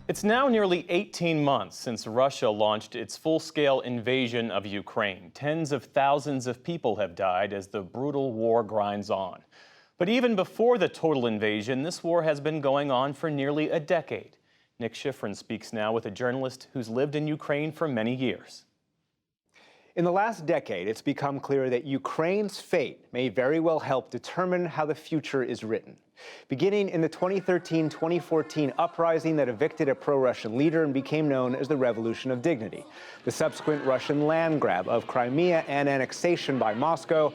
It's now nearly 18 months since Russia launched its full-scale invasion of Ukraine. Tens of thousands of people have died as the brutal war grinds on. But even before the total invasion, this war has been going on for nearly a decade. Nick Schifrin speaks now with a journalist who's lived in Ukraine for many years. In the last decade, it's become clear that Ukraine's fate may very well help determine how the future is written. Beginning in the 2013-2014 uprising that evicted a pro-Russian leader and became known as the Revolution of Dignity, the subsequent Russian land grab of Crimea and annexation by Moscow,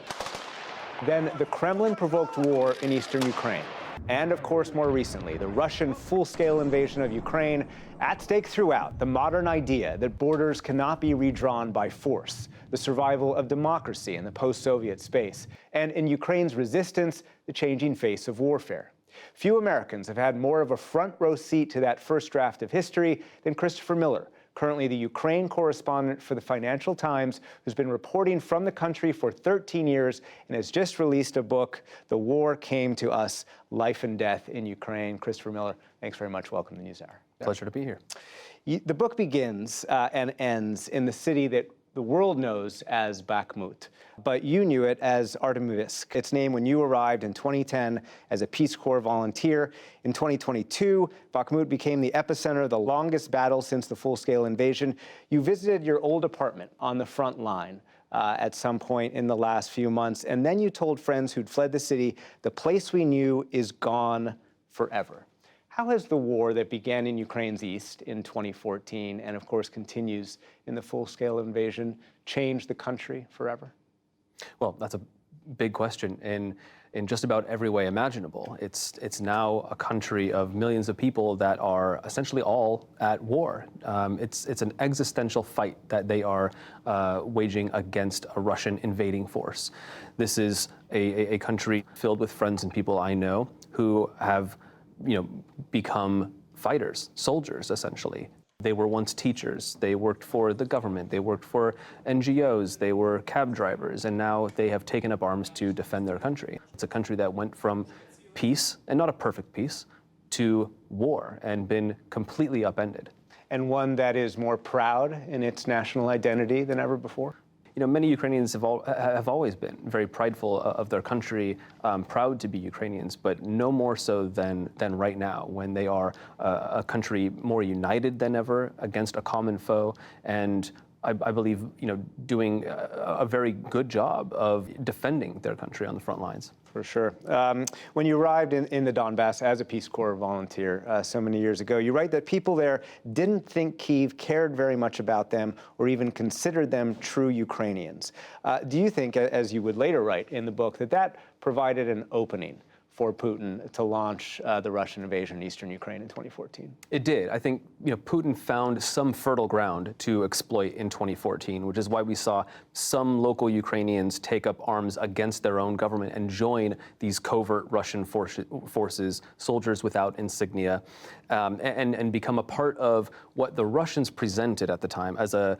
then the Kremlin-provoked war in eastern Ukraine, and of course, more recently, the Russian full-scale invasion of Ukraine. At stake throughout, the modern idea that borders cannot be redrawn by force, the survival of democracy in the post-Soviet space, and in Ukraine's resistance, the changing face of warfare. Few Americans have had more of a front-row seat to that first draft of history than Christopher Miller, currently the Ukraine correspondent for the Financial Times, who's been reporting from the country for 13 years and has just released a book, The War Came to Us, Life and Death in Ukraine. Christopher Miller, thanks very much. Welcome to NewsHour. Pleasure to be here. The book begins and ends in the city that the world knows as Bakhmut, but you knew it as Artemivsk, its name when you arrived in 2010 as a Peace Corps volunteer. In 2022, Bakhmut became the epicenter of the longest battle since the full-scale invasion. You visited your old apartment on the front line at some point in the last few months, and then you told friends who'd fled the city, the place we knew is gone forever. How has the war that began in Ukraine's east in 2014 and, of course, continues in the full-scale invasion changed the country forever? Well, that's a big question in just about every way imaginable. It's now a country of millions of people that are essentially all at war. It's an existential fight that they are waging against a Russian invading force. This is a country filled with friends and people I know who have become fighters, soldiers, essentially. They were once teachers. They worked for the government. They worked for NGOs. They were cab drivers, and now they have taken up arms to defend their country. It's a country that went from peace, and not a perfect peace, to war and been completely upended. And one that is more proud in its national identity than ever before? Many Ukrainians have always been very prideful of their country, proud to be Ukrainians, but no more so than right now, when they are a country more united than ever against a common foe, and I believe, doing a very good job of defending their country on the front lines. For sure. When you arrived in the Donbass as a Peace Corps volunteer so many years ago, you write that people there didn't think Kyiv cared very much about them or even considered them true Ukrainians. Do you think, as you would later write in the book, that provided an opening for Putin to launch the Russian invasion in eastern Ukraine in 2014? It did. I think Putin found some fertile ground to exploit in 2014, which is why we saw some local Ukrainians take up arms against their own government and join these covert Russian forces, soldiers without insignia, and become a part of what the Russians presented at the time as a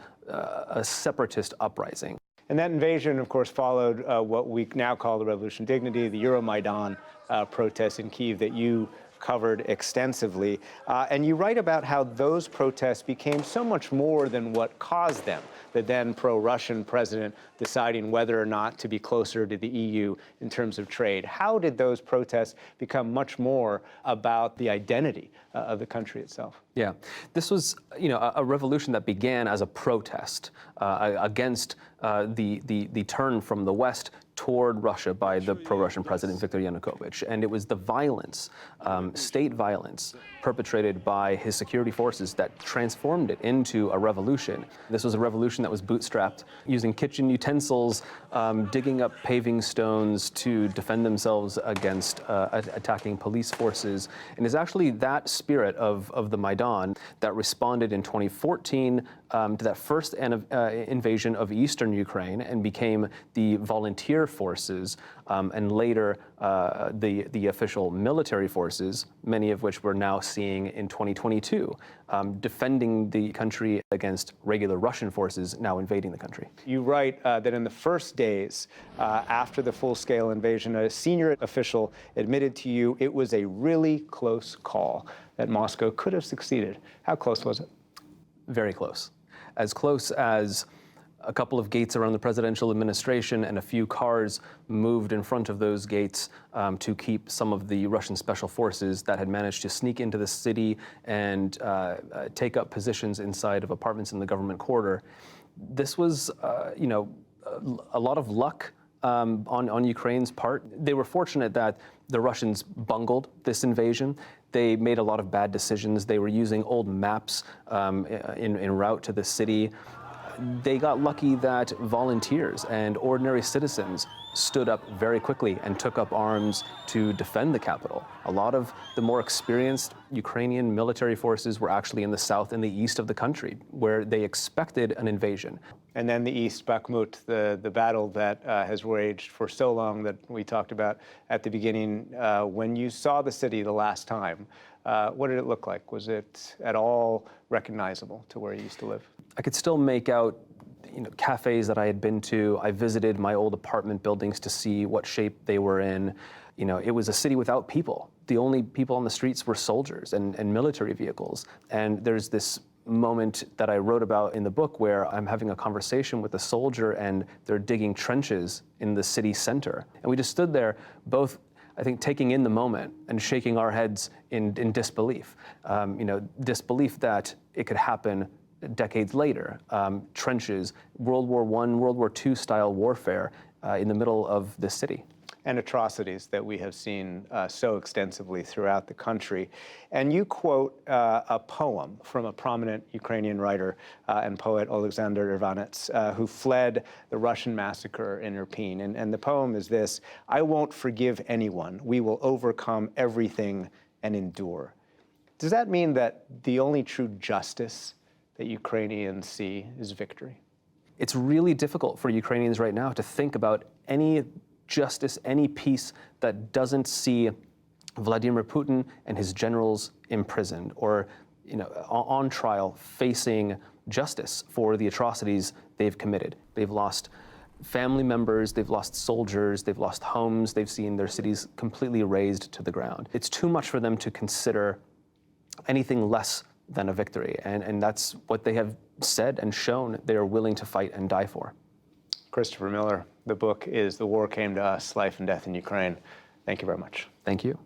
separatist uprising. And that invasion, of course, followed what we now call the Revolution of Dignity, the Euromaidan protests in Kyiv that you covered extensively. And you write about how those protests became so much more than what caused them, the then pro-Russian president deciding whether or not to be closer to the EU in terms of trade. How did those protests become much more about the identity of the country itself? Yeah, this was, a revolution that began as a protest against the turn from the West toward Russia by the pro-Russian president Viktor Yanukovych. And it was the violence, state violence, perpetrated by his security forces that transformed it into a revolution. This was a revolution that was bootstrapped, using kitchen utensils, digging up paving stones to defend themselves against attacking police forces. And it's actually that spirit of the Maidan that responded in 2014 to that first invasion of eastern Ukraine and became the volunteer forces, and later the official military forces, many of which we're now seeing in 2022, defending the country against regular Russian forces now invading the country. You write that in the first days after the full-scale invasion, a senior official admitted to you it was a really close call. that Moscow could have succeeded. How close was it? Very close. As close as a couple of gates around the presidential administration and a few cars moved in front of those gates to keep some of the Russian special forces that had managed to sneak into the city and take up positions inside of apartments in the government quarter. This was, a lot of luck on Ukraine's part. They were fortunate that the Russians bungled this invasion. They made a lot of bad decisions. They were using old maps en route to the city. They got lucky that volunteers and ordinary citizens stood up very quickly and took up arms to defend the capital. A lot of the more experienced Ukrainian military forces were actually in the south and the east of the country, where they expected an invasion. And then the East, Bakhmut, the battle that has raged for so long that we talked about at the beginning. When you saw the city the last time, what did it look like? Was it at all recognizable to where you used to live? I could still make out, cafes that I had been to. I visited my old apartment buildings to see what shape they were in. It was a city without people. The only people on the streets were soldiers and military vehicles. And there's this moment that I wrote about in the book where I'm having a conversation with a soldier and they're digging trenches in the city center. And we just stood there, both, I think, taking in the moment and shaking our heads in disbelief. Disbelief that it could happen decades later. Trenches, World War I, World War II style warfare in the middle of the city. And atrocities that we have seen so extensively throughout the country. And you quote a poem from a prominent Ukrainian writer and poet, Alexander Irvanets, who fled the Russian massacre in Irpin. And the poem is this: "I won't forgive anyone. We will overcome everything and endure." Does that mean that the only true justice that Ukrainians see is victory? It's really difficult for Ukrainians right now to think about any justice, any peace that doesn't see Vladimir Putin and his generals imprisoned or, on trial, facing justice for the atrocities they've committed. They've lost family members, they've lost soldiers, they've lost homes, they've seen their cities completely razed to the ground. It's too much for them to consider anything less than a victory, and that's what they have said and shown they are willing to fight and die for. Christopher Miller, the book is The War Came to Us, Life and Death in Ukraine. Thank you very much. Thank you.